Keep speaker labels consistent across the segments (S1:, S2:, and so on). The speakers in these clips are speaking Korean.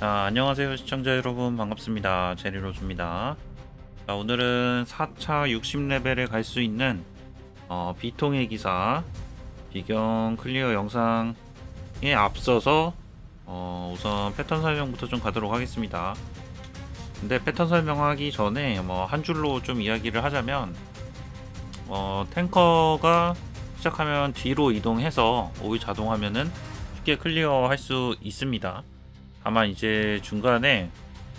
S1: 자, 안녕하세요 시청자 여러분, 반갑습니다. 제리로즈입니다. 자, 오늘은 4차 60레벨에 갈 수 있는 비통의 기사 비경 클리어 영상에 앞서서 우선 패턴 설명부터 좀 가도록 하겠습니다. 근데 패턴 설명하기 전에 한 줄로 좀 이야기를 하자면 탱커가 시작하면 뒤로 이동해서 오이 자동하면은 쉽게 클리어 할 수 있습니다. 다만 이제 중간에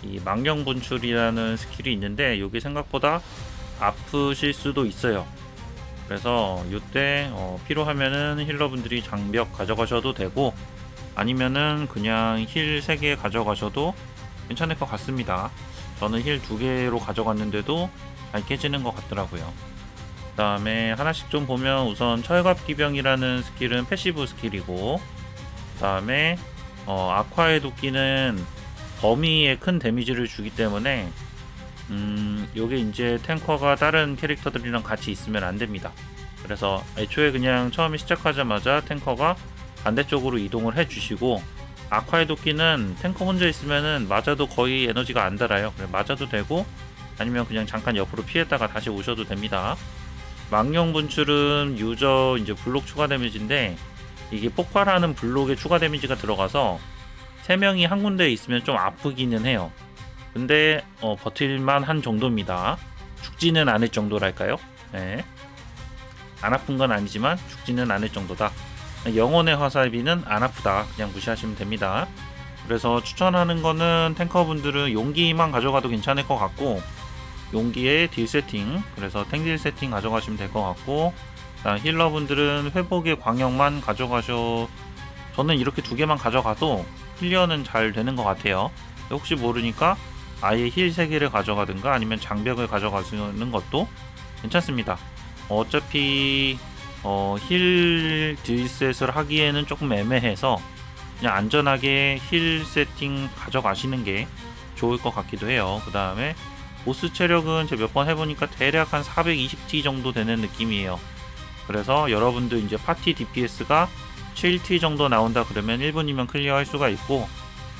S1: 이 망령 분출이라는 스킬이 있는데 이게 생각보다 아프실 수도 있어요. 그래서 이때 필요하면은 힐러분들이 장벽 가져가셔도 되고, 아니면은 그냥 힐 3개 가져가셔도 괜찮을 것 같습니다. 저는 힐 2개로 가져갔는데도 잘 깨지는 것 같더라고요. 그 다음에 하나씩 좀 보면, 우선 철갑 기병이라는 스킬은 패시브 스킬이고, 그 다음에 아쿠아의 도끼는 범위에 큰 데미지를 주기 때문에 요게 이제 탱커가 다른 캐릭터들이랑 같이 있으면 안 됩니다. 그래서 애초에 그냥 처음에 시작하자마자 탱커가 반대쪽으로 이동을 해 주시고, 아쿠아의 도끼는 탱커 혼자 있으면은 맞아도 거의 에너지가 안 달아요. 그래 맞아도 되고, 아니면 그냥 잠깐 옆으로 피했다가 다시 오셔도 됩니다. 망령 분출은 유저 이제 블록 추가 데미지인데, 이게 폭발하는 블록에 추가 데미지가 들어가서 3명이 한 군데에 있으면 좀 아프기는 해요. 근데 버틸만 한 정도입니다. 죽지는 않을 정도랄까요? 네. 안 아픈 건 아니지만 죽지는 않을 정도다. 영혼의 화살비는 안 아프다, 그냥 무시하시면 됩니다. 그래서 추천하는 거는 탱커분들은 용기만 가져가도 괜찮을 것 같고, 용기에 딜 세팅, 그래서 탱딜 세팅 가져가시면 될 것 같고, 힐러분들은 회복의 광역만 가져가셔. 저는 이렇게 2개만 가져가도 클리어는 잘 되는 것 같아요. 혹시 모르니까 아예 힐 3개를 가져가든가 아니면 장벽을 가져가시는 것도 괜찮습니다. 어차피 힐 딜셋을 하기에는 조금 애매해서 그냥 안전하게 힐 세팅 가져가시는 게 좋을 것 같기도 해요. 그 다음에 보스 체력은 제가 몇 번 해보니까 대략 한 420T 정도 되는 느낌이에요. 그래서 여러분들 이제 파티 DPS가 7T 정도 나온다 그러면 1분이면 클리어 할 수가 있고,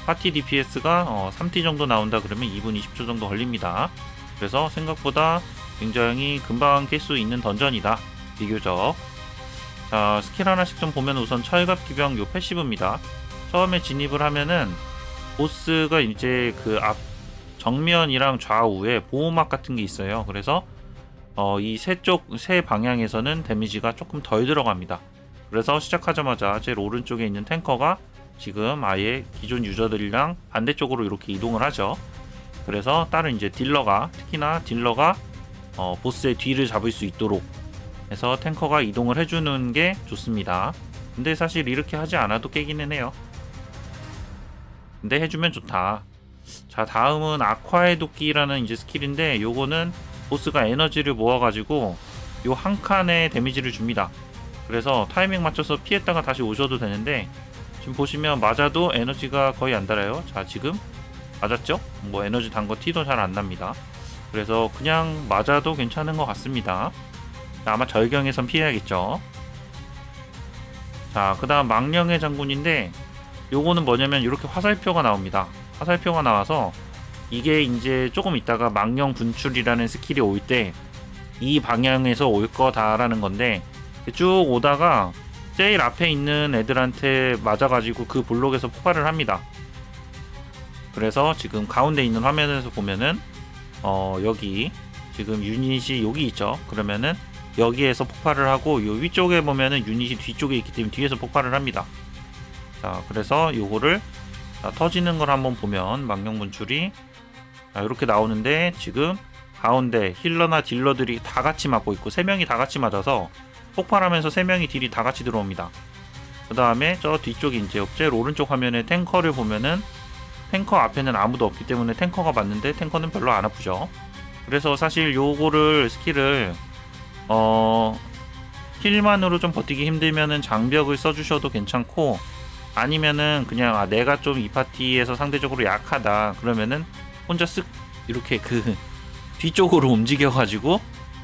S1: 파티 DPS가 3T 정도 나온다 그러면 2분 20초 정도 걸립니다. 그래서 생각보다 굉장히 금방 깰 수 있는 던전이다, 비교적. 자, 스킬 하나씩 좀 보면, 우선 철갑 기병 요 패시브입니다. 처음에 진입을 하면은 보스가 이제 그 앞 정면이랑 좌우에 보호막 같은 게 있어요. 그래서 이 세 방향에서는 데미지가 조금 덜 들어갑니다. 그래서 시작하자마자 제일 오른쪽에 있는 탱커가 지금 아예 기존 유저들이랑 반대쪽으로 이렇게 이동을 하죠. 그래서 다른 이제 딜러가, 특히나 딜러가 보스의 뒤를 잡을 수 있도록 해서 탱커가 이동을 해주는 게 좋습니다. 근데 사실 이렇게 하지 않아도 깨기는 해요. 근데 해주면 좋다. 자, 다음은 아쿠아의 도끼라는 이제 스킬인데, 요거는 보스가 에너지를 모아가지고 요 한 칸에 데미지를 줍니다. 그래서 타이밍 맞춰서 피했다가 다시 오셔도 되는데, 지금 보시면 맞아도 에너지가 거의 안 달아요. 자, 지금 맞았죠? 뭐 에너지 단 거 티도 잘 안 납니다. 그래서 그냥 맞아도 괜찮은 것 같습니다. 아마 절경에선 피해야겠죠. 자, 그 다음 망령의 장군인데, 요거는 뭐냐면 이렇게 화살표가 나옵니다. 화살표가 나와서 이게 이제 조금 있다가 망령 분출이라는 스킬이 올 때 이 방향에서 올 거다라는 건데, 쭉 오다가 제일 앞에 있는 애들한테 맞아가지고 그 블록에서 폭발을 합니다. 그래서 지금 가운데 있는 화면에서 보면은 여기 지금 유닛이 여기 있죠. 그러면은 여기에서 폭발을 하고, 요 위쪽에 보면은 유닛이 뒤쪽에 있기 때문에 뒤에서 폭발을 합니다. 자, 그래서 요거를 터지는 걸 한번 보면, 망령 분출이 이렇게 나오는데, 지금 가운데 힐러나 딜러들이 다 같이 맞고 있고 3명이 다 같이 맞아서 폭발하면서 3명이 딜이 다 같이 들어옵니다. 그 다음에 저 뒤쪽에 이제 제일 오른쪽 화면에 탱커를 보면은, 탱커 앞에는 아무도 없기 때문에 탱커가 맞는데 탱커는 별로 안 아프죠. 그래서 사실 요거를 스킬을 힐만으로 좀 버티기 힘들면은 장벽을 써주셔도 괜찮고, 아니면은 그냥 내가 좀 이 파티에서 상대적으로 약하다 그러면은 혼자 쓱 이렇게 그 뒤쪽으로 움직여가지고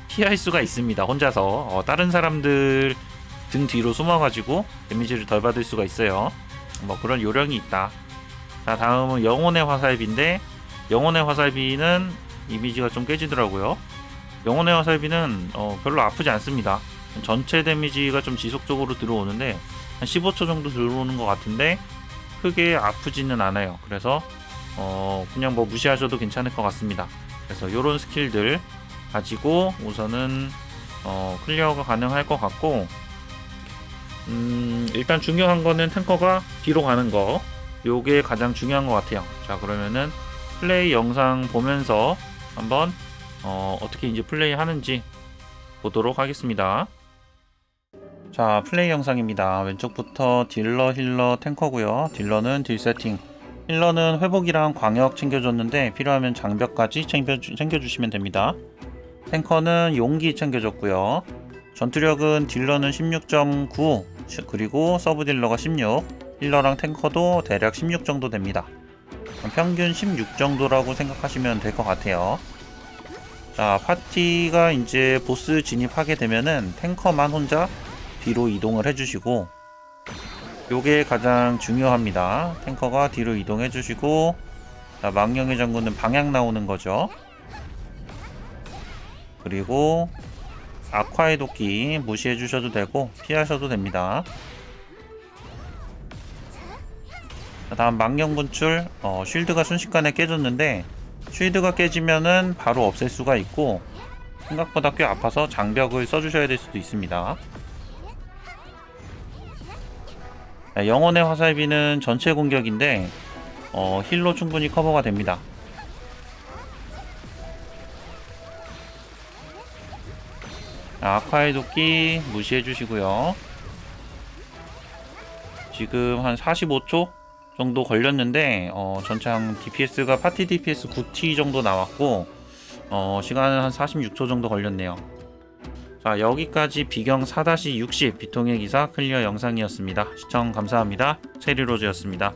S1: 피할 수가 있습니다. 혼자서 다른 사람들 등 뒤로 숨어가지고 데미지를 덜 받을 수가 있어요. 뭐 그런 요령이 있다. 자, 다음은 영혼의 화살비인데, 영혼의 화살비는 이미지가 좀 깨지더라고요. 영혼의 화살비는 별로 아프지 않습니다. 전체 데미지가 좀 지속적으로 들어오는데 한 15초 정도 들어오는 것 같은데 크게 아프지는 않아요. 그래서 그냥 뭐 무시하셔도 괜찮을 것 같습니다. 그래서 이런 스킬들 가지고 우선은 클리어가 가능할 것 같고, 일단 중요한 거는 탱커가 뒤로 가는 거, 요게 가장 중요한 것 같아요. 자, 그러면은 플레이 영상 보면서 한번 어떻게 이제 플레이 하는지 보도록 하겠습니다. 자, 플레이 영상입니다. 왼쪽부터 딜러, 힐러, 탱커고요. 딜러는 딜 세팅, 힐러는 회복이랑 광역 챙겨줬는데 필요하면 장벽까지 챙겨주시면 됩니다. 탱커는 용기 챙겨줬고요. 전투력은 딜러는 16.9, 그리고 서브 딜러가 16, 힐러랑 탱커도 대략 16 정도 됩니다. 평균 16 정도라고 생각하시면 될 것 같아요. 자, 파티가 이제 보스 진입하게 되면은 탱커만 혼자 뒤로 이동을 해주시고, 요게 가장 중요합니다. 탱커가 뒤로 이동해 주시고, 자, 망령의 장군은 방향 나오는 거죠. 그리고 아쿠아의 도끼 무시해 주셔도 되고 피하셔도 됩니다. 자, 다음 망령 분출, 쉴드가 순식간에 깨졌는데 쉴드가 깨지면은 바로 없앨 수가 있고, 생각보다 꽤 아파서 장벽을 써주셔야 될 수도 있습니다. 자, 영혼의 화살비는 전체 공격인데 힐로 충분히 커버가 됩니다. 아쿠아의 도끼 무시해 주시고요. 지금 한 45초 정도 걸렸는데 전창 DPS가 파티 DPS 9T 정도 나왔고, 시간은 한 46초 정도 걸렸네요. 자, 여기까지 비경 4-60 비통의 기사 클리어 영상이었습니다. 시청 감사합니다. 세리로즈였습니다.